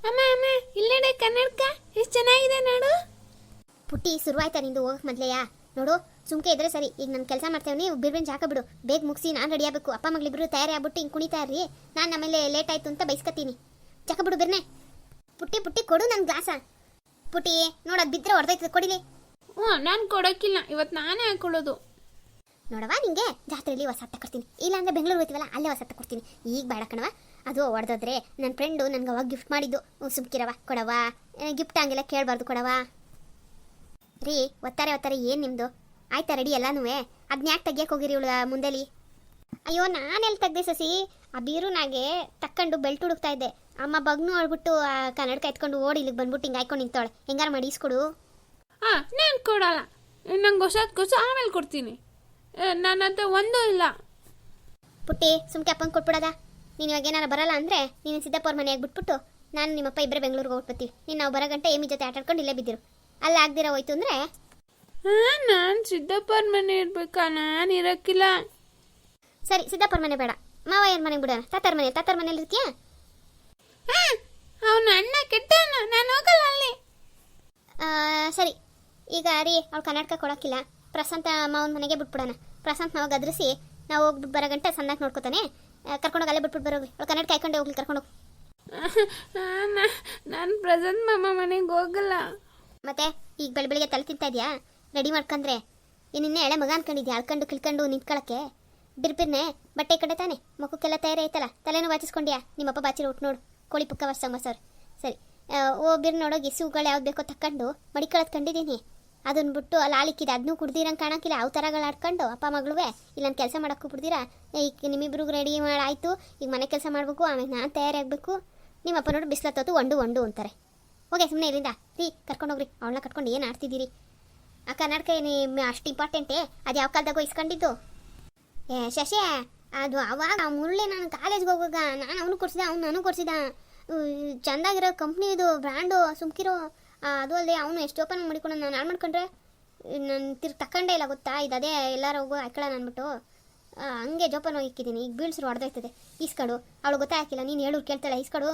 ಅಮ್ಮ ಅಮ್ಮ ಇಲ್ಲೇನೆ ಕನ್ನಡಕ ಎಷ್ಟು ಚೆನ್ನಾಗಿದೆ ನೋಡು. ಪುಟ್ಟಿ ಶುರುವಾಯ್ತಾ ನಿಂದು ಹೋಗಕ್ಕೆ ಮೊದಲೆಯಾ? ನೋಡು ಸುಮ್ಕೆ ಇದ್ರೆ ಸರಿ. ಈಗ ನಾನು ಕೆಲಸ ಮಾಡ್ತೇವೆ, ನೀವು ಬಿರ್ಬಿನ್ ಹಾಕಬಿಡು. ಬೇಗ ಮುಗಿಸಿ ನಾನು ರೆಡಿ ಆಗಬೇಕು. ಅಪ್ಪ ಮಗಳಿಬ್ರು ತಯಾರಿ ಆಗ್ಬಿಟ್ಟು ಹಿಂಗೆ ಕುಣಿತಾ ಇರ್ರಿ. ನಾನು ಆಮೇಲೆ ಲೇಟ್ ಆಯ್ತು ಅಂತ ಬೈಸ್ಕತ್ತೀನಿ. ಬಿಡು ಬಿರ್ನೆ. ಪುಟ್ಟಿ ಪುಟ್ಟಿ ಕೊಡು ನನ್ನ ಗ್ಲಾಸ. ಪುಟ್ಟಿ ನೋಡು ಅದು ಬಿದ್ದರೆ ಹೊಡೆದೈತದೆ, ಕೊಡಿಲಿ. ಹ್ಞೂ ನಾನು ಕೊಡೋಕ್ಕಿಲ್ಲ, ಇವತ್ತು ನಾನೇ ಹಾಕೊಳ್ಳೋದು. ನೋಡವ ನಿಂಗೆ ಜಾತ್ರೆಯಲ್ಲಿ ಹೊಸ ತಗೊಡ್ತೀನಿ, ಇಲ್ಲಾಂದ್ರೆ ಬೆಂಗಳೂರು ಹೋಯ್ತೀವಲ್ಲ ಅಲ್ಲೇ ಹೊಸ ತಗೊಡ್ತೀನಿ. ಈಗ ಬೇಡ ಕಣವ, ಅದು ಹೊಡೆದೋದ್ರೆ ನನ್ನ ಫ್ರೆಂಡು ನನಗೆ ಅವಾಗ ಗಿಫ್ಟ್ ಮಾಡಿದ್ದು. ಸುಮ್ಕಿರವ, ಕೊಡವ. ಗಿಫ್ಟ್ ಹಂಗೆಲ್ಲ ಕೇಳಬಾರ್ದು, ಕೊಡವ. ರೀ ಒತ್ತಾರೆ ಏನು ನಿಮ್ಮದು? ಆಯ್ತಾ ರೆಡಿ ಎಲ್ಲನೂ? ಅದನ್ನ ಯಾಕೆ ತೆಗಿಯಕ್ಕೆ ಹೋಗಿರಿ ಇವಳು ಮುಂದೆಲಿ? ಅಯ್ಯೋ ನಾನೆಲ್ಲಿ ತೆಗ್ದೆ ಸಸಿ, ಆ ಬೀರುನಾಗೆ ತಕ್ಕೊಂಡು ಬೆಲ್ಟ್ ಹುಡುಕ್ತಾ ಇದ್ದೆ. ಅಮ್ಮ ಬಗ್ನು ಹೊಳ್ಬಿಟ್ಟು ಕನ್ನಡಕ ಎತ್ಕೊಂಡು ಓಡಿ ಇಲ್ಲಿಗೆ ಬಂದ್ಬಿಟ್ಟು ಹಿಂಗೆ ಹಾಯ್ಕೊಂಡು ನಿಂತವಳೆ. ಹೆಂಗಾರು ಮಾಡಿ ಇಸ್ಕೊಡು. ಹಾಂ ನಾನು ಕೊಡಲ್ಲ, ನಂಗೆ ಹೊಸ ಆಮೇಲೆ ಕೊಡ್ತೀನಿ. ನನ್ನ ಹತ್ರ ಒಂದೂ ಇಲ್ಲ. ಪುಟ್ಟಿ ಸುಮ್ಕೆ ಅಪ್ಪಂಗೆ ಕೊಟ್ಬಿಡದ. ನೀನು ಇವಾಗ ಏನಾರು ಬರಲ್ಲ ಅಂದರೆ ನೀನು ಸಿದ್ದಪ್ಪವ್ರ ಮನೆಯಾಗಿ ಬಿಟ್ಬಿಟ್ಟು ನಾನು ನಿಮ್ಮಪ್ಪ ಇಬ್ಬರೇ ಬೆಂಗಳೂರಿಗೆ ಹೋಗ್ಬಿಡ್ತೀವಿ. ನೀನು ನಾವು ಬರೋ ಗಂಟೆ ಏಮಿ ಜೊತೆ ಆಟಾಡ್ಕೊಂಡು ಇಲ್ಲೇ ಬಿದ್ದಿರು. ಅಲ್ಲ ಆಗ್ದಿರ ಹೋಯ್ತು ಅಂದರೆ ಹಾಂ ನಾನು ಸಿದ್ದಪ್ಪನ ಮನೆ ಇರ್ಬೇಕಾ? ನಾನು ಇರೋಕ್ಕಿಲ್ಲ. ಸರಿ ಸಿದ್ದಪ್ಪನ ಮನೆ ಬೇಡ, ಮಾವ ಏನು ಮನೆಗೆ ಬಿಡೋಣ. ತಾತರ ಮನೇಲಿ ಇರ್ತೀಯಾ? ಹಾಂ ಅವನ ಅಣ್ಣ ಕೆಟ್ಟವನ, ನಾನು ಹೋಗಲ್ಲ ಅಲ್ಲಿ. ಸರಿ ಈಗ ರೀ ಅವ್ಳು ಕನ್ನಡಕ ಕೊಡೋಕ್ಕಿಲ್ಲ. ಪ್ರಶಾಂತ ಮಾವನ ಮನೆಗೆ ಬಿಟ್ಬಿಡೋಣ. ಪ್ರಶಾಂತ್ ಮಾವ ಗದ್ರಿಸಿ ನಾವು ಹೋಗ್ಬಿಟ್ಟು ಬರೋ ಗಂಟೆ ಸಣ್ಣಕ್ಕೆ ನೋಡ್ಕೋತಾನೆ. ಕರ್ಕೊಂಡೋಗಿ ಅಲ್ಲೇ ಬಿಟ್ಬಿಟ್ಟು ಬರೋಗಿ. ಅವಳು ಕನ್ನಡಕ ಹಾಕೊಂಡೆ ಹೋಗ್ಲಿ, ಕರ್ಕೊಂಡೋಗಿ. ನಾನು ಪ್ರಶಾಂತ್ ಮಾಮ ಮನೆಗೆ ಹೋಗಲ್ಲ. ಮತ್ತೆ ಈಗ ಬೆಳಿಗ್ಗೆ ತಲೆ ತಿಂತಾ ಇದೆಯಾ? ರೆಡಿ ಮಾಡ್ಕೊಂಡ್ರೆ ನಿನ್ನೆ ಎಳೆ ಮಗ ಅನ್ಕೊಂಡಿದ್ಯಾ? ಅಳ್ಕೊಂಡು ಕಿಳ್ಕೊಂಡು ನಿಂತ್ಕೊಳ್ಳೋಕ್ಕೆ. ಬಿರ್ಬಿರ್ನೆ ಬಟ್ಟೆ ಕಡೆ ತಾನೆ, ಮಕ್ಕಕ್ಕೆಲ್ಲ ತಯಾರಿ ಆಯ್ತಲ್ಲ. ತಲೆನೂ ಬಾಚಿಸ್ಕೊಂಡ್ಯಾ? ನಿಮ್ಮಪ್ಪ ಬಾಚಿರೋ ಉಟ್ಟು ನೋಡು, ಕೋಳಿ ಪುಕ್ಕ ವರ್ಷ. ಸರಿ ಬಿರ್ ನೋಡೋಗಿ ಸೂಗಳು ಯಾವ್ದು ಬೇಕೋ ತಕ್ಕೊಂಡು ಮಡಿಕೊಳ್ಳೋದು ಕಂಡಿದ್ದೀನಿ. ಅದನ್ನ ಬಿಟ್ಟು ಅಲ್ಲಿ ಆಲಿಕ್ಕಿದೆ, ಅದನ್ನೂ ಕುಡ್ದಿರಂಗೆ ಕಾಣೋಕ್ಕಿಲ್ಲ. ಅವು ಥರಗಳು ಆಡ್ಕೊಂಡು ಅಪ್ಪ ಮಗಳುವೆ ಇಲ್ಲ ನಾನು ಕೆಲಸ ಮಾಡೋಕ್ಕೂ ಬಿಡ್ದಿರಾ. ಈಗ ನಿಮ್ಮಿಬ್ರಿಗೂ ರೆಡಿ ಮಾಡಾಯ್ತು, ಈಗ ಮನೆ ಕೆಲಸ ಮಾಡಬೇಕು, ಆಮೇಲೆ ನಾನು ತಯಾರಿ ಆಗಬೇಕು. ನಿಮ್ಮಪ್ಪ ನೋಡು ಬಿಸ್ಲತ್ತೋತು ಒಂಡು ಅಂತಾರೆ. ಹೋಗಿ ಸುಮ್ಮನೆ ಇಲ್ಲಿಂದ ರೀ, ಕರ್ಕೊಂಡೋಗ್ರಿ. ಅವಳನ್ನ ಕಟ್ಕೊಂಡು ಏನು ಆಡ್ತಿದ್ದೀರಿ? ಆ ಕನ್ನಡಕ ಏನು ಅಷ್ಟು ಇಂಪಾರ್ಟೆಂಟೇ? ಅದು ಯಾವ ಕಾಲದಾಗೋ ಇಸ್ಕೊಂಡಿದ್ದು? ಶಶಿ ಅದು ಅವಾಗ ಮುರಳಿ ನಾನು ಕಾಲೇಜ್ಗೆ ಹೋಗುವಾಗ ನಾನು ಅವನು ಕೊಡ್ಸಿದ, ಅವ್ನು ನನಗೂ ಕೊಡ್ಸಿದ. ಚೆಂದಾಗಿರೋ ಕಂಪ್ನಿ ಇದು, ಬ್ರ್ಯಾಂಡು. ಸುಮ್ಕಿರೋ. ಅದು ಅಲ್ಲದೆ ಅವನು ಎಷ್ಟು ಓಪನ್ ಮಾಡಿಕೊಂಡು ನಾನು ಹಾಳು ಮಾಡ್ಕೊಂಡ್ರೆ ನಾನು ತಗೊಂಡೇ ಇಲ್ಲ ಗೊತ್ತಾ. ಇದು ಅದೇ ಎಲ್ಲರೂ ಹೋಗೋ ಹಾಕೊಳ್ಳೋಣ ಅಂದ್ಬಿಟ್ಟು ಹಂಗೆ ಜೋಪಾನ ಹೋಗಿ ಇಕ್ಕಿದ್ದೀನಿ. ಈಗ ಬೀಳ್ಸ್ರು ಹೊಡೆದೈತದೆ. ಈಸ್ಕೊಡು. ಅವಳು ಗೊತ್ತಾಗಿಲ್ಲ, ನೀನು ಹೇಳು ಕೇಳ್ತಾಳೆ. ಈಸ್ಕೊಡು.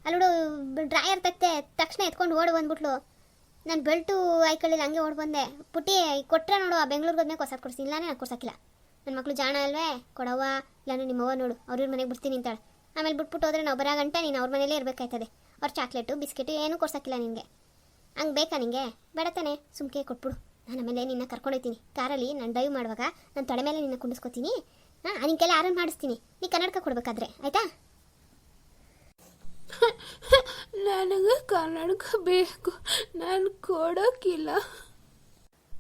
ಅಲ್ಲೋಡು ಡ್ರಾಯರ್ ತಕ್ಷಣ ಎತ್ಕೊಂಡು ಓಡಿ ಬಂದ್ಬಿಟ್ಲು. ನಾನು ಬೆಲ್ಟು ಹಾಕೊಳ್ಳಿಲ್ಲ, ಹಂಗೆ ಓಡಿ ಬಂದೆ. ಪುಟ್ಟಿ ಕೊಟ್ಟರೆ ನೋಡು, ಆ ಬೆಂಗಳೂರಿಗೆ ಹೋದ್ಮೇಲೆ ಹೊಸದು ಕೊಡ್ತೀನಿ. ಇಲ್ಲಾನೇ ನಾನು ಕೊಡ್ಸೋಕ್ಕಿಲ್ಲ. ನನ್ನ ಮಕ್ಕಳು ಜಾಣ ಅಲ್ವೇ, ಕೊಡವ್ವ. ಇಲ್ಲಾಂದ್ರೆ ನಿಮ್ಮವ್ವ ನೋಡು ಅವ್ರ ಮನೆಗೆ ಬಿಡ್ತೀನಿ ಅಂತಾಳೆ. ಆಮೇಲೆ ಬಿಟ್ಬಿಟ್ಟು ಹೋದ್ರೆ ನಾವು ಬರೋ ಗಂಟೆ ನೀನು ಅವ್ರ ಮನೇಲೇ ಇರಬೇಕಾಯ್ತದೆ. ಅವ್ರು ಚಾಕ್ಲೇಟು ಬಿಸ್ಕೆಟು ಏನೂ ಕೊಡ್ಸೋಕ್ಕಿಲ್ಲ ನಿನಗೆ. ಹಂಗೆ ಬೇಕಾ ನಿನಗೆ? ಬೇಡ ತಾನೆ, ಸುಮ್ಕೆ ಕೊಟ್ಬಿಡು. ನಾನು ಆಮೇಲೆ ನಿನ್ನ ಕರ್ಕೊಂಡೋಗ್ತೀನಿ ಕಾರಲ್ಲಿ. ನಾನು ಡ್ರೈವ್ ಮಾಡುವಾಗ ನಾನು ತೊಡೆ ಮೇಲೆ ನಿನ್ನ ಕುಂಡಿಸ್ಕೊತೀನಿ. ನಿನಗೆಲ್ಲ ಆರಾಮ್ ಮಾಡಿಸ್ತೀನಿ. ನೀ ಕನ್ನಡಕ ಕೊಡ್ಬೇಕಾದ್ರೆ ಆಯಿತಾ? ನನಗೆ ಕನ್ನಡಕ ಬೇಕು, ನಾನು ಕೊಡೋಕ್ಕಿಲ್ಲ.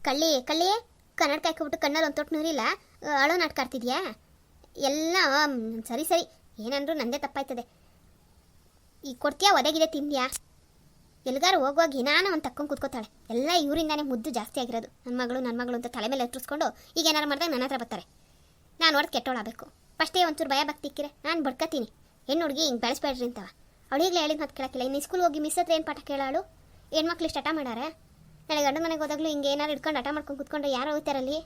ಕಳ್ಳಿ ಕನ್ನಡಕ ಹಾಕ್ಬಿಟ್ಟು ಕಣ್ಣಲ್ಲಿ ಒಂದು ತೊಟ್ಟು ನೀರಿಲ್ಲ, ಅಳೋ ನಾಟಕ ಆಡ್ತಿದ್ಯಾ? ಎಲ್ಲ ಸರಿ ಏನಂದ್ರು ನಂದೇ ತಪ್ಪಾಯ್ತದೆ. ಈಗ ಕೊಡ್ತೀಯಾ ಒದಗಿದೆ ತಿಂದ್ಯಾ? ಎಲ್ಗಾರು ಹೋಗುವಾಗ ಏನಾನ ಒಂದು ತಕ್ಕೊಂಡು ಕೂತ್ಕೋತಾಳೆ. ಎಲ್ಲ ಇವರಿಂದಾನೇ ಮುದ್ದು ಜಾಸ್ತಿ ಆಗಿರೋದು. ನನ್ನ ಮಗಳು ಅಂತ ತಲೆ ಮೇಲೆ ಎತ್ತರಿಸ್ಕೊಂಡು ಈಗ ಏನಾರು ಮಾಡಿದಾಗ ನನ್ನ ಹತ್ರ ಬರ್ತಾರೆ. ನಾನು ಹೊಡೆದು ಕೆಟ್ಟೋಳಾಗಬೇಕು. ಫಸ್ಟೇ ಒಂಚೂರು ಭಯ ಭಕ್ತಿ ಇಕ್ಕಿರೆ ನಾನು ಬಡ್ಕತೀನಿ. ಹೆಣ್ಣು ಹುಡುಗಿ ಹಿಂಗೆ ಬೆಳೆಸ್ಬೇಡ್ರಿ ಅಂತವ. ಅವಳು ಈಗಲೇ ಹೇಳಿದ ಮಾತು ಕೇಳೋಕ್ಕಿಲ್ಲ. ಇನ್ನು ಸ್ಕೂಲ್ ಹೋಗಿ ಮಿಸ್ ಹತ್ರ ಏನು ಪಾಠ ಕೇಳಾಳು? ಹೆಣ್ಮಕ್ಳು ಇಷ್ಟು ಹಠ ಮಾಡಾರೆ. ನಾಳೆ ಗಂಡು ಮನೆಗೆ ಹೋದಾಗಲೂ ಹಿಂಗೆ ಏನಾರು ಇಟ್ಕೊಂಡು ಹಠ ಮಾಡ್ಕೊಂಡು ಕೂತ್ಕೊಂಡ್ರೆ ಯಾರು ಹೋಗ್ತಾರಲ್ಲಿ?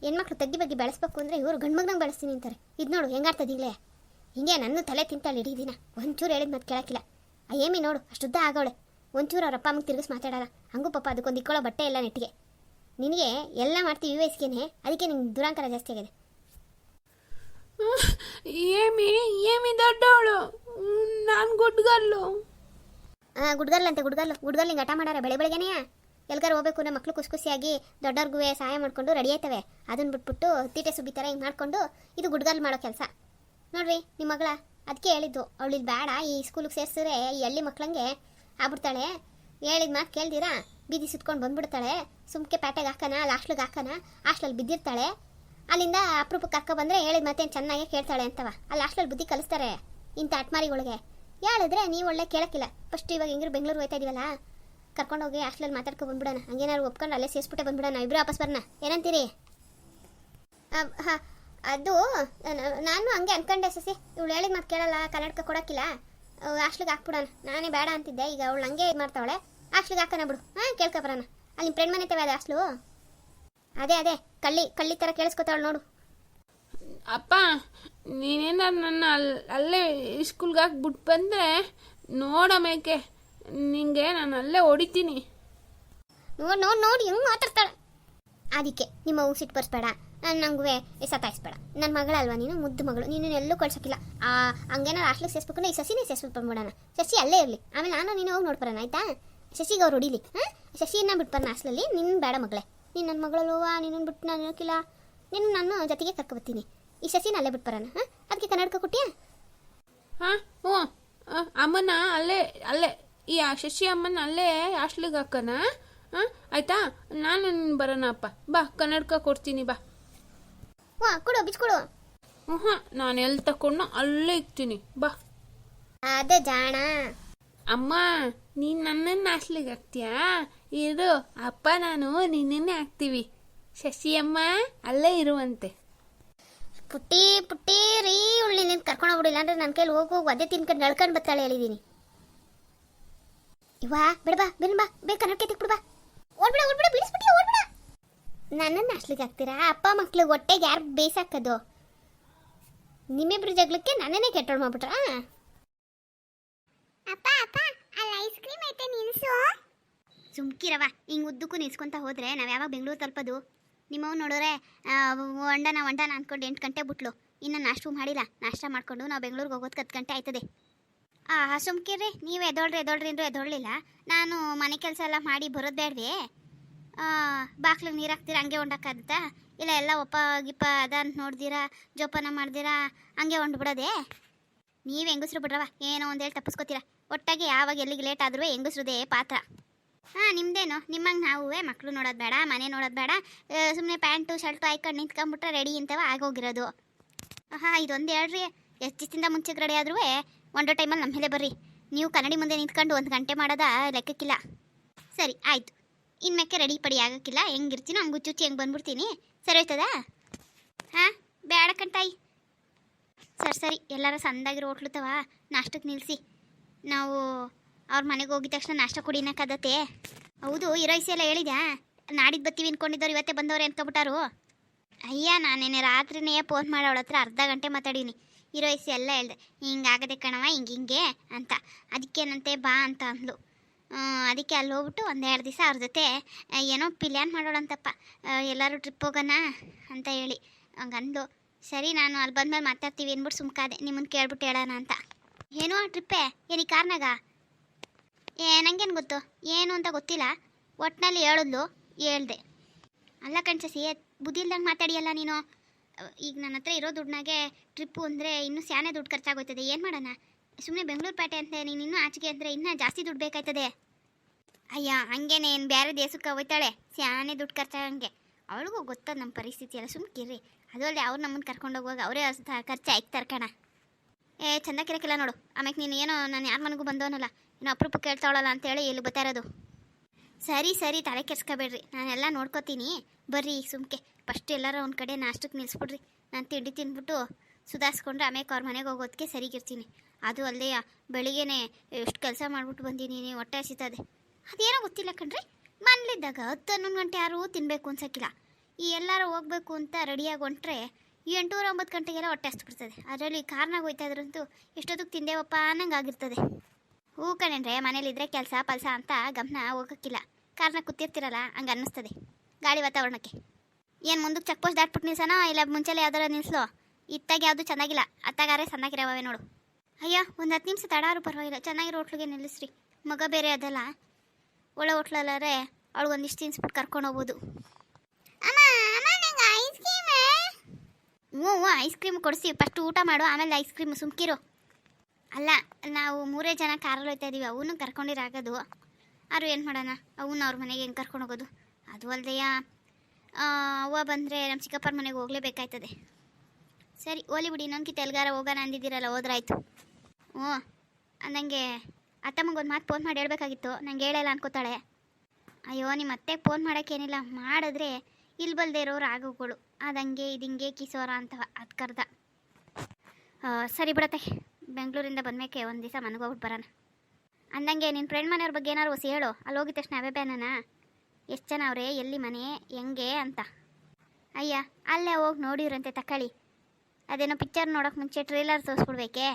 ಹೆಣ್ಮಕ್ಳು ತಗ್ಗಿ ಬಗ್ಗೆ ಬೆಳೆಸ್ಬೇಕು ಅಂದರೆ ಇವರು ಗಂಡು ಮಗನಂಗೆ ಬೆಳೆಸ್ತೀನಿ ಅಂತಾರೆ. ಇದು ನೋಡು ಹೆಂಗಾಡ್ತದೀಗಲೇ. ಹಿಂಗೆ ನನ್ನ ತಲೆ ತಿಂತಾಳೆ ಇಡೀ ದಿನ. ಒಂಚೂರು ಹೇಳಿದ ಮಾತು ಕೇಳೋಕ್ಕಿಲ್ಲ. ಆ ಏಮಿ ನೋಡು ಅಷ್ಟುದ್ದ ಆಗೋಳೆ. ಒಂಚೂರು ಅವ್ರ ಅಪ್ಪ ಅಮ್ಮಗೆ ತಿರುಗಿಸ್ ಮಾತಾಡಲ್ಲ. ಹಂಗೂ ಪಾಪ ಅದಕ್ಕೊಂದು ಇಕ್ಕೊಳ್ಳೋ ಬಟ್ಟೆ ಎಲ್ಲ ನೆಟ್ಟಿಗೆ. ನಿನಗೆ ಎಲ್ಲ ಮಾಡ್ತೀವಿ ವಯಸ್ಸಿಗೆ, ಅದಕ್ಕೆ ನಿಂಗೆ ದುರಾಂಕಾರ ಜಾಸ್ತಿ ಆಗಿದೆ. ಏಮಿ ದೊಡ್ಡವಳು, ನಾನು ಗುಡ್ಗಲ್ಲು. ಗುಡ್ಗಲ್ ಹಿಂಗೆ ಹಠ ಮಾಡಾರೆ ಬೆಳಗ್ಗೆನೇ. ಎಲ್ಗಾರು ಹೋಗ್ಬೇಕು ನಮ್ಮ ಮಕ್ಕಳು ಖುಷಿಯಾಗಿ ದೊಡ್ಡವ್ರಿಗೂ ಸಹಾಯ ಮಾಡ್ಕೊಂಡು ರೆಡಿ ಆಯ್ತವೆ. ಅದನ್ನು ಬಿಟ್ಬಿಟ್ಟು ತೀಟೆ ಸುಬ್ಬಿ ಥರ ಹಿಂಗೆ ಮಾಡಿಕೊಂಡು ಇದು ಗುಡ್ಗಲ್ ಮಾಡೋ ಕೆಲಸ ನೋಡ್ರಿ. ನಿಮ್ಮ ಮಗಳ ಅದಕ್ಕೆ ಹೇಳಿದ್ದು, ಅವಳು ಇಲ್ಲಿ ಬೇಡ, ಈ ಸ್ಕೂಲಿಗೆ ಸೇರಿಸಿದ್ರೆ ಈ ಹಳ್ಳಿ ಮಕ್ಳಂಗೆ ಆಗ್ಬಿಡ್ತಾಳೆ. ಹೇಳಿದ ಮಾತು ಕೇಳ್ದಿರಾ ಬೀದಿ ಸುತ್ಕೊಂಡು ಬಂದ್ಬಿಡ್ತಾಳೆ. ಸುಮ್ಕೆ ಪ್ಯಾಟೆಗೆ ಹಾಕೋಣ, ಲಾಸ್ಟ್ಲಿಗೆ ಹಾಕೋಣ, ಹಾಸ್ಟೆಲ್ ಬಿದ್ದಿರ್ತಾಳೆ. ಅಲ್ಲಿಂದ ಅಪರೂಪಕ್ಕೆ ಕರ್ಕೊ ಬಂದರೆ ಹೇಳಿದ ಮಾತೇನು ಚೆನ್ನಾಗಿ ಕೇಳ್ತಾಳೆ ಅಂತವ. ಅಲ್ಲಿ ಹಾಸ್ಟೆಲ್ ಬುದ್ಧಿ ಕಲಿಸ್ತಾರೆ ಇಂಥ ಅಟ್ಮಾರಿಗಳಿಗೆ. ಹೇಳಿದ್ರೆ ನೀವು ಒಳ್ಳೆ ಕೇಳೋಕ್ಕಿಲ್ಲ. ಫಸ್ಟ್ ಇವಾಗ ಹೆಂಗಿರು ಬೆಂಗಳೂರು ಹೋಯ್ತಾ ಇದೀವಲ್ಲ, ಕರ್ಕೊಂಡೋಗಿ ಹಾಸ್ಟೆಲ್ ಮಾತಾಡ್ಕೊ ಬಂದ್ಬಿಡೋಣ. ಹಂಗೇನಾದ್ರು ಒಪ್ಕೊಂಡು ಅಲ್ಲೇ ಸೇರಿಸ್ಬಿಟ್ಟೆ ಬಂದ್ಬಿಡೋಣ. ಇಬ್ಬರು ವಾಪಸ್ ಬರೋಣ, ಏನಂತೀರಿ? ಅದು ನಾನು ಹಂಗೆ ಅನ್ಕೊಂಡೆ ಸಸಿ. ಇವಳು ಹೇಳಿದ ಮಾತು ಕೇಳಲ್ಲ, ಕನ್ನಡಕ ಕೊಡೋಕ್ಕಿಲ್ಲ, ಹಾಸ್ಟ್ಲಿಗೆ ಹಾಕ್ಬಿಡೋಣ. ನಾನೇ ಬೇಡ ಅಂತಿದ್ದೆ. ಈಗ ಅವಳು ಹಂಗೆ ಇದು ಮಾಡ್ತಾವಳೆ. ಹಾಸ್ಟ್ಲಿಗೆ ಹಾಕೋಣ ಬಿಡು. ಕೇಳ್ಕೊಬರೋಣ. ಅಲ್ಲಿ ನಿಮ್ಮ ಫ್ರೆಂಡ್ ಮನೆ ತವೆ ಅದು ಹಾಸ್ಟ್ಲು. ಅದೇ ಕಳ್ಳಿ ಥರ ಕೇಳಿಸ್ಕೊತಾವಳು ನೋಡು. ಅಪ್ಪ ನೀನೇನಾರು ನನ್ನ ಅಲ್ಲೇ ಸ್ಕೂಲ್ಗೆ ಹಾಕ್ಬಿಟ್ಟು ಬಂದರೆ ನೋಡಮೇಕೆ ನಿಂಗೆ ನಾನು ಅಲ್ಲೇ ಹೊಡಿತೀನಿ. ನೋಡಿ ಹೆಂಗೆ ಮಾತಾಡ್ತಾಳೆ. ಅದಕ್ಕೆ ನಿಮ್ಮ ಅವ್ವ ಸಿಟ್ಟು ಬರ್ಸ್ಬೇಡ, ನಂಗೆ ಸತಾಯಿಸ್ಬೇಡ. ನನ್ನ ಮಗಳಲ್ವಾ ನೀನು, ಮುದ್ದು ಮಗಳು, ನೀನು ಎಲ್ಲೂ ಕಳ್ಸೋಕ್ಕಿಲ್ಲ. ಹಂಗೇನಾರು ಹಾಸ್ಲಿಗೆ ಸೇರಿಸ್ಬೇಕು, ಈ ಸಸಿನೇ ಸೇರಿಸ್ಬಿಟ್ಟು ಬಂದ್ಬಿಡೋಣ. ಶಶಿ ಅಲ್ಲೇ ಇರಲಿ, ಆಮೇಲೆ ನಾನು ನೀನು ಹೋಗಿ ನೋಡ್ಬರೋಣ ಆಯ್ತಾ. ಶಶಿಗೆ ಅವ್ರು ಹೊಡಿಲಿ. ಶಶಿಯನ್ನ ಬಿಟ್ಬರೋಣ ಹಾಸ್ಲಲ್ಲಿ. ನಿನ್ನ ಬೇಡ ಮಗಳೇ, ನೀನು ನನ್ನ ಮಗಳಲ್ವ, ನಿನ್ನನ್ನು ಬಿಟ್ಟು ನಾನು ಇರೋಕ್ಕಿಲ್ಲ. ನಿನ್ನ ನಾನು ಜೊತೆಗೆ ಕರ್ಕೊಬರ್ತೀನಿ. ಈ ಶಶಿನ ಅಲ್ಲೇ ಬಿಟ್ಬರೋಣ. ಅದಕ್ಕೆ ಕನ್ನಡಕ ಕೊಟ್ಟಿಯಾ? ಹ್ಞೂ ಅಮ್ಮನ ಅಲ್ಲೇ ಈ ಶಶಿ ಅಮ್ಮನ ಅಲ್ಲೇ ಹಾಸ್ಲಿಗೆ ಹಾಕೋಣ. ಆಯ್ತಾ, ನಾನು ಬರೋಣ ಅಪ್ಪ. ಬಾ ಕನ್ನಡಕ ಕೊಡ್ತೀನಿ ಬಾ. ಕೊಡು ಬಿಚ್ಕೊಡು. ನಾನು ಎಲ್ಲಿ ತಕೊಂಡು ಅಲ್ಲೇ ಇಕ್ತೀನಿ ಬಾ. ಅದೇ ಜಾಣ. ಅಮ್ಮ ನೀನು ನನ್ನನ್ನು ಹಾಸ್ಲಿಗೆ ಹಾಕ್ತೀಯಾ? ಇರು ಅಪ್ಪ ನಾನು ನಿನ್ನನ್ನೇ ಹಾಕ್ತೀವಿ. ಶಶಿ ಅಮ್ಮ ಅಲ್ಲೇ ಇರುವಂತೆ. ಪುಟ್ಟಿ ರೀ ಉಳ್ಳಿ ನೀನು ಕರ್ಕೊಂಡು ಹೋಗ್ಬಿಡಿಲ್ಲ ಅಂದ್ರೆ ನನ್ನ ಕೈಲಿ ಹೋಗಿ ಅದೇ ತಿನ್ಕೊಂಡು ನಳ್ಕೊಂಡು ಬರ್ತಾಳೆ ಹೇಳಿದ್ದೀನಿ. ಇವಾ ಬಿಡಬಾ ಬಾ ಬೇಗ ಕನ್ನಡಕ್ಕೆ ತಿಕ್ಬಿಡ್ಬಾ. ಓಡ್ಬಿಡ ಬಿಡಿಸ್ಬಿಟ್ಟು ಓಡ್ಬಿಡ. ನನ್ನನ್ನು ಹಾಸ್ಲಿಗೆ ಹಾಕ್ತೀರಾ? ಅಪ್ಪ ಮಕ್ಳು ಹೊಟ್ಟೆಗೆ ಯಾರು ಬೇಯಿಸಾಕೋದು? ನಿಮ್ಮಿಬ್ರು ಜಗಳಕ್ಕೆ ನನ್ನನ್ನೇ ಕೆಟ್ಟೋಳು ಮಾಡ್ಬಿಟ್ರಾ? ಅಪ್ಪ ಅಲ್ಲಿ ಐಸ್ ಕ್ರೀಮ್ ಐತೆ ನಿಲ್ಸು. ಸುಮ್ಕಿರವ, ಹಿಂಗೆ ಉದ್ದಕ್ಕೂ ನಿಲ್ಸ್ಕೊಂತ ಹೋದ್ರೆ ನಾವು ಯಾವಾಗ ಬೆಂಗಳೂರು ತಲುಪೋದು? ನಿಮ್ಮವ್ ನೋಡಿದ್ರೆ ಹೊಂಡನ ಅಂದ್ಕೊಂಡು 8 ಗಂಟೆ ಬಿಟ್ಲು. ಇನ್ನು ನಾಷ್ಟ ಮಾಡಿಲ್ಲ. ನಾಷ್ಟ ಮಾಡಿಕೊಂಡು ನಾವು ಬೆಂಗಳೂರಿಗೆ ಹೋಗೋದು 10 ಗಂಟೆ ಆಯ್ತದೆ. ಸುಮ್ಕಿರ್ರಿ, ನೀವು ಎದೊಳ್ರಿ ಅಂದ್ರೆ ಎದೊಳ್ಳಿಲ್ಲ. ನಾನು ಮನೆ ಕೆಲಸ ಎಲ್ಲ ಮಾಡಿ ಬರೋದು ಬೇಡವೇ? ಬಾಕ್ಲಿಗೆ ನೀರು ಹಾಕ್ತೀರಾ ಹಂಗೆ ಹೊಂಡಕ್ಕಾಗುತ್ತಾ? ಇಲ್ಲ ಎಲ್ಲ ಗಿಪ್ಪ ಅದಂತ ನೋಡ್ದಿರಾ, ಜೋಪಾನ ಮಾಡ್ದಿರಾ ಹಂಗೆ ಹೊಂಡ್ಬಿಡೋದೆ? ನೀವು ಹೆಂಗಸ್ರು ಬಿಡ್ರವ, ಏನೋ ಒಂದೇಳಿ ತಪ್ಪಿಸ್ಕೋತೀರಾ. ಒಟ್ಟಾಗಿ ಯಾವಾಗ ಎಲ್ಲಿಗೆ ಲೇಟ್ ಆದ್ರೂ ಹೆಂಗಸ್ರದೇ ಪಾತ್ರ. ನಿಮ್ದೇನು ನಿಮ್ಮಂಗೆ ನಾವೇ ಮಕ್ಕಳು ನೋಡೋದು ಬೇಡ, ಮನೆ ನೋಡೋದು ಬೇಡ, ಸುಮ್ಮನೆ ಪ್ಯಾಂಟು ಶರ್ಟು ಹಾಕೊಂಡು ನಿಂತ್ಕೊಂಡ್ಬಿಟ್ರೆ ರೆಡಿ ಇಂತವ ಆಗೋಗಿರೋದು. ಇದೊಂದು ಹೇಳ್ರಿ, ಎಷ್ಟು ದಿವಸದಿಂದ ಮುಂಚೆಗೆ ರೆಡಿ ಆದ್ರೂ ಒಂದು ಟೈಮಲ್ಲಿ ನಮ್ಮ ಮೇಲೆ ಬರ್ರಿ. ನೀವು ಕನ್ನಡಿ ಮುಂದೆ ನಿಂತ್ಕೊಂಡು 1 ಗಂಟೆ ಮಾಡೋದ ಲೆಕ್ಕಕ್ಕಿಲ್ಲ. ಸರಿ ಆಯಿತು, ಇನ್ಮೇಕೆ ರೆಡಿ ಪಡಿ ಆಗೋಕ್ಕಿಲ್ಲ. ಹೆಂಗಿರ್ತೀನೋ ಹಂಗೆ ಹುಚ್ಚುಚ್ಚಿ ಹೆಂಗೆ ಬಂದ್ಬಿಡ್ತೀನಿ. ಸರಿ ಹೋಯ್ತದಾ? ಬೇಡ ಕಣ್ತಾಯಿ. ಸರಿ ಎಲ್ಲರೂ ಸಂದಾಗಿರೋ ಹೋಟ್ಲುತ್ತವ ನಾಷ್ಟಕ್ಕೆ ನಿಲ್ಲಿಸಿ. ನಾವು ಅವ್ರ ಮನೆಗೆ ಹೋಗಿದ ತಕ್ಷಣ ನಾಷ್ಟ ಕುಡಿನಕ್ಕದತ್ತೆ. ಹೌದು, ಇರೋಯ್ಸಿ ಎಲ್ಲ ಹೇಳಿದ್ಯಾ? ನಾಡಿದ್ದು ಬರ್ತೀವಿ ಅಂದ್ಕೊಂಡಿದ್ದವ್ರು ಇವತ್ತೇ ಬಂದವ್ರೆ ಅಂದ್ಕೊಬಿಟ್ಟಾರು. ಅಯ್ಯ ನಾನೇನೆ ರಾತ್ರಿನೇ ಫೋನ್ ಮಾಡಿ ಅವಳ ಹತ್ರ ಅರ್ಧ ಗಂಟೆ ಮಾತಾಡೀನಿ. ಇರೋಯ್ಸಿ ಎಲ್ಲ ಹೇಳ್ದೆ, ಹಿಂಗಾಗದೆ ಕಣವ ಹಿಂಗೆ ಅಂತ. ಅದಕ್ಕೇನಂತೆ ಬಾ ಅಂತ ಅಂದ್ಲು. ಅದಕ್ಕೆ ಅಲ್ಲಿ ಹೋಗ್ಬಿಟ್ಟು 1-2 ದಿವಸ ಅವ್ರ ಜೊತೆ ಏನೋ ಪ್ಲ್ಯಾನ್ ಮಾಡೋಳಂತಪ್ಪ, ಎಲ್ಲರೂ ಟ್ರಿಪ್ ಹೋಗೋಣ ಅಂತ ಹೇಳಿ ಹಂಗಂದು. ಸರಿ ನಾನು ಅಲ್ಲಿ ಬಂದ್ಮೇಲೆ ಮಾತಾಡ್ತೀವಿ ಅಂದ್ಬಿಟ್ಟು ಸುಮ್ಕಾದೆ, ನಿಮ್ಮನ್ನು ಕೇಳ್ಬಿಟ್ಟು ಹೇಳೋಣ ಅಂತ. ಏನೋ ಆ ಟ್ರಿಪ್ಪೇ ಏನಿ ಕಾರ್ನಾಗ? ನಂಗೇನು ಗೊತ್ತು, ಏನು ಅಂತ ಗೊತ್ತಿಲ್ಲ. ಒಟ್ಟಿನಲ್ಲಿ ಹೇಳಿದ್ಲು, ಹೇಳ್ದೆ. ಅಲ್ಲ ಕಣ್ಸಸಿ, ಬುದ್ಧಿ ಇಲ್ದಂಗೆ ಮಾತಾಡಿಯಲ್ಲ ನೀನು. ಈಗ ನನ್ನ ಹತ್ರ ಇರೋ ದುಡ್ಡನಾಗೆ ಟ್ರಿಪ್ಪು ಅಂದರೆ ಇನ್ನೂ ಸ್ಯಾನೆ ದುಡ್ಡು ಖರ್ಚಾಗೋಯ್ತದೆ. ಏನು ಮಾಡೋಣ? ಸುಮ್ಮನೆ ಬೆಂಗಳೂರು ಪೇಟೆ ಅಂತ ನೀನು ಇನ್ನೂ ಆಚೆಗೆ ಅಂದರೆ ಇನ್ನೂ ಜಾಸ್ತಿ ದುಡ್ಡು ಬೇಕಾಯ್ತದೆ. ಅಯ್ಯ ಹಂಗೇನೆ, ಏನು ಬೇರೆ ದೇಶಕ್ಕೆ ಹೋಗ್ತಾಳೆ ಸ್ಯಾನೆ ದುಡ್ಡು ಖರ್ಚಾಗಂಗೆ. ಅವಳಿಗೂ ಗೊತ್ತದ ನಮ್ಮ ಪರಿಸ್ಥಿತಿ ಎಲ್ಲ. ಸುಮ್ಕಿರ್ರಿ. ಅದು ಅಲ್ಲದೆ ಅವ್ರು ನಮ್ಮನ್ನು ಕರ್ಕೊಂಡು ಹೋಗುವಾಗ ಅವರೇ ಖರ್ಚು ಆಯ್ತು ಕಣ. ಚಂದ ಕಿರಕ್ಕಿಲ್ಲ ನೋಡು. ಆಮೇಲೆ ನೀನು ಏನೋ ನಾನು ಯಾರ ಮನೆಗೂ ಬಂದವನಲ್ಲ, ಇನ್ನು ಅಪರೂಪಕ್ಕೆ ಕೇಳ್ತಾವಳಲ್ಲ ಅಂತೇಳಿ ಇಲ್ಲಿ ಬರ್ತಾ ಇರೋದು. ಸರಿ ತಲೆ ಕೆಡ್ಸ್ಕೊಬೇಡ್ರಿ, ನಾನೆಲ್ಲ ನೋಡ್ಕೋತೀನಿ. ಬರ್ರಿ ಈಗ ಸುಮ್ಕೆ ಫಸ್ಟ್ ಎಲ್ಲರೂ ಒಂದು ಕಡೆ ನಾಷ್ಟಕ್ಕೆ ನಿಲ್ಲಿಸ್ಬಿಡ್ರಿ. ನಾನು ತಿಂಡಿ ತಿಂದ್ಬಿಟ್ಟು ಸುಧಾರಿಸ್ಕೊಂಡ್ರೆ ಆಮೇಲೆ ಅವ್ರ ಮನೆಗೆ ಹೋಗೋದಕ್ಕೆ ಸರಿಗಿರ್ತೀನಿ. ಅದು ಅಲ್ಲದೆ ಬೆಳಿಗ್ಗೆನೆ ಎಷ್ಟು ಕೆಲಸ ಮಾಡ್ಬಿಟ್ಟು ಬಂದೀನಿ, ಹೊಟ್ಟೆ ಹಸಿತದೆ. ಅದೇನೋ ಗೊತ್ತಿಲ್ಲ ಕಣ್ರಿ, ಮನೇಲಿದ್ದಾಗ 10-11 ಗಂಟೆ ಯಾರೂ ತಿನ್ನಬೇಕು ಅನ್ಸೋಕ್ಕಿಲ್ಲ. ಈ ಎಲ್ಲರೂ ಹೋಗ್ಬೇಕು ಅಂತ ರೆಡಿಯಾಗಿ ಹೊಂಟ್ರೆ 8-9 ಗಂಟೆಗೆಲ್ಲ ಹೊಟ್ಟೆ ಹಸ್ಬಿಡ್ತದೆ. ಅದರಲ್ಲಿ ಕಾರ್ನಾಗ ಹೋಯ್ತಾ ಇದ್ರಂತೂ ಎಷ್ಟೊತ್ತಿಗೆ ತಿಂದೇವಪ್ಪ ಅನ್ನಂಗೆ ಆಗಿರ್ತದೆ. ಹೂ ಕಣೇನ್ರೆ, ಮನೇಲಿದ್ದರೆ ಕೆಲಸ ಪಲ್ಸ ಅಂತ ಗಮನ ಹೋಗೋಕ್ಕಿಲ್ಲ. ಕಾರ್ನಾಗ ಕೂತಿರ್ತಿರಲ್ಲ ಹಂಗೆ ಅನ್ನಿಸ್ತದೆ ಗಾಳಿ ವಾತಾವರಣಕ್ಕೆ. ಏನು ಮುಂದಕ್ಕೆ ಚೆಕ್ ಪೋಸ್ಟ್ ದಾಟ್ಬಿಟ್ಟು ನಿಲ್ಸೋಣ, ಇಲ್ಲ ಮುಂಚೆಲೆ ಯಾವ್ದಾರ ನಿಲ್ಸ್ಲೋ? ಇತ್ತಾಗ ಯಾವುದು ಚೆನ್ನಾಗಿಲ್ಲ, ಅತ್ತಾಗಾರೆ ಚೆನ್ನಾಗಿರೋವೇ ನೋಡು. ಅಯ್ಯೋ ಒಂದು 10 ನಿಮಿಷ ತಡಾರು ಪರವಾಗಿಲ್ಲ, ಚೆನ್ನಾಗಿರೋ ಹೋಟ್ಲಿಗೆ ನಿಲ್ಲಿಸ್ರಿ. ಮಗ ಬೇರೆ ಅದಲ್ಲ, ಒಳ್ಳೆ ಹೋಟ್ಲಲ್ಲಾರೆ ಅವಳು ಒಂದಿಷ್ಟು ತಿನ್ಸ್ಬಿಟ್ಟು ಕರ್ಕೊಂಡು ಹೋಗ್ಬೋದು. ಹ್ಞೂ ಐಸ್ ಕ್ರೀಮ್ ಕೊಡಿಸ್ತೀವಿ, ಫಸ್ಟ್ ಊಟ ಮಾಡು ಆಮೇಲೆ ಐಸ್ ಕ್ರೀಮ್. ಸುಮ್ಕಿರು. ಅಲ್ಲ ನಾವು 3 ಜನ ಕಾರಲ್ಲಿ ಹೋಗ್ತಾ ಇದ್ದೀವಿ, ಅವನು ಕರ್ಕೊಂಡಿರಾಗೋದು. ಆರು ಏನು ಮಾಡೋಣ, ಅವನು ಅವ್ರ ಮನೆಗೆ ಹೆಂಗೆ ಕರ್ಕೊಂಡು ಹೋಗೋದು? ಅದು ಅಲ್ಲದೆಯಾ ಅವ್ವ ಬಂದರೆ ನಮ್ಮ ಚಿಕ್ಕಪ್ಪರ ಮನೆಗೆ ಹೋಗಲೇಬೇಕಾಯ್ತದೆ. ಸರಿ ಓಲಿ ಬಿಡಿ, ಇನ್ನೊಂದು ತೆಲ್ಗಾರ ಹೋಗೋಣ ಅಂದಿದ್ದೀರಲ್ಲ, ಹೋದ್ರಾಯ್ತು. ನನಗೆ ಅತ್ತಮ್ಮಗೊಂದು ಮಾತು ಫೋನ್ ಮಾಡಿ ಹೇಳ್ಬೇಕಾಗಿತ್ತು, ನಂಗೆ ಹೇಳಲ್ಲ ಅನ್ಕೋತಾಳೆ. ಅಯ್ಯೋ ನಿಮ್ಮ ಅತ್ತೆಗೆ ಫೋನ್ ಮಾಡೋಕ್ಕೇನಿಲ್ಲ, ಮಾಡಿದ್ರೆ ಇಲ್ಲಿ ಬಲ್ದೇ ಇರೋರು ಆಗೋಗಳು, ಅದಂಗೆ ಇದಿಂಗೆ ಕಿಸೋರ ಅಂತವ, ಅದು ಕರ್ದ. ಸರಿ ಬಿಡತ್ತೆ, ಬೆಂಗಳೂರಿಂದ ಬಂದ್ಮೇಲೆ ಒಂದು ದಿವಸ ಮನೆಗೆ ಹೋಗ್ಬಿಟ್ಟು ಬರೋಣ. ಅಂದಂಗೆ ನಿನ್ನ ಫ್ರೆಂಡ್ ಮನೆಯವ್ರ ಬಗ್ಗೆ ಏನಾರು ಹೊಸ ಹೇಳು. ಅಲ್ಲಿ ಹೋಗಿದ ತಕ್ಷಣ ಅವೇ ಬ್ಯಾನನ ಎಷ್ಟು ಜನ ಅವರೇ, ಎಲ್ಲಿ ಮನೆ, ಹೆಂಗೆ ಅಂತ. ಅಯ್ಯ ಅಲ್ಲೇ ಹೋಗಿ ನೋಡಿವ್ರಂತೆ ತಕೊಳ್ಳಿ. ಅದೇನೋ ಪಿಕ್ಚರ್ ನೋಡೋಕೆ ಮುಂಚೆ ಟ್ರೇಲರ್ ತೋರಿಸ್ಬಿಡ್ಬೇಕೇ?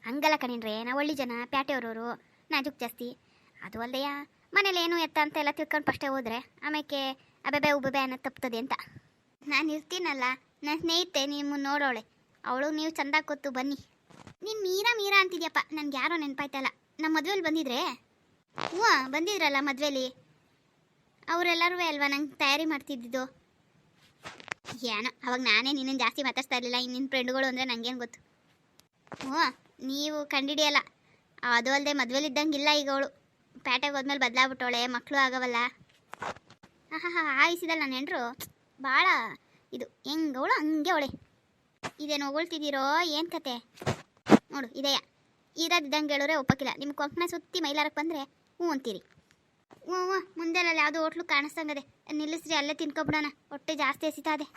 ಹಂಗಲ್ಲ ಕಣೀನ್ರೆ, ನಾವು ಒಳ್ಳೆ ಜನ, ಪ್ಯಾಟೆಯವ್ರವರು, ನಾಜುಕ್ ಜಾಸ್ತಿ. ಅದು ಅಲ್ಲದೆಯ ಮನೇಲಿ ಏನು ಎತ್ತ ಅಂತ ಎಲ್ಲ ತಿಳ್ಕೊಂಡು ಫಸ್ಟೇ ಹೋದ್ರೆ ಆಮೇಲೆ ಅಬೆಬೆ ಉಬ್ಬೆಬೆ ಅನ್ನೋದು ತಪ್ತದೆ ಅಂತ. ನಾನು ಇರ್ತೀನಲ್ಲ, ನನ್ನ ಸ್ನೇಹಿತೆ ನಿಮ್ಮ ನೋಡೋಳೆ, ಅವಳು ನೀವು ಚಂದ ಗೊತ್ತು ಬನ್ನಿ. ನೀನು ಮೀರಾ ಅಂತಿದ್ಯಪ್ಪ, ನನಗೆ ಯಾರೋ ನೆನಪಾಯ್ತಲ್ಲ. ನಮ್ಮ ಮದುವೆಲಿ ಬಂದಿದ್ರೆ? ಹ್ಞೂ ಬಂದಿದ್ರಲ್ಲ ಮದುವೆಲಿ, ಅವರೆಲ್ಲರೂ ಅಲ್ವಾ ನಂಗೆ ತಯಾರಿ ಮಾಡ್ತಿದ್ದಿದ್ದು. ಏನೋ ಅವಾಗ ನಾನೇ ನಿನ್ನನ್ನು ಜಾಸ್ತಿ ಮಾತಾಡ್ತಾ ಇರಲಿಲ್ಲ, ಇನ್ನಿನ ಫ್ರೆಂಡ್ಗಳು ಅಂದರೆ ನನಗೇನು ಗೊತ್ತು. ಹ್ಞೂ ನೀವು ಕಂಡಿಡಿಯಲ್ಲ. ಅದು ಅಲ್ಲದೆ ಮದುವೆಲಿದ್ದಂಗಿಲ್ಲ ಈಗ ಅವಳು, ಪೇಟೆಗೆ ಹೋದ್ಮೇಲೆ ಬದಲಾಗ್ಬಿಟ್ಟವಳೆ, ಮಕ್ಕಳು ಆಗವಲ್ಲ. ಹಾಂ ಆಯಿಸಿದಲ್ಲ ನನ್ನ ಹೆಂಡ್ರು ಭಾಳ ಇದು, ಹೆಂಗವಳು ಹಂಗೆ ಅವಳೆ. ಇದೇನು ಹೊಗಳ್ತಿದ್ದೀರೋ ಏನು ಕತೆ ನೋಡು. ಇದೆಯಾ ಇರೋದಿದ್ದಂಗೆ ಹೇಳೋರೆ ಒಪ್ಪಕ್ಕಿಲ್ಲ. ನಿಮ್ಮ ಕೊಂಕಣ ಸುತ್ತಿ ಮೈಲಾರಕ್ಕೆ ಬಂದರೆ ಹ್ಞೂ ಅಂತೀರಿ. ಹ್ಞೂ ಮುಂದೆಲ್ಲ ಯಾವುದೋ ಹೋಟ್ಲು ಕಾಣಿಸ್ತಂಗದೆ, ನಿಲ್ಲಿಸ್ರಿ ಅಲ್ಲೇ ತಿನ್ಕೊಬಿಡೋಣ, ಹೊಟ್ಟೆ ಜಾಸ್ತಿ ಹಸಿತಾದೆ.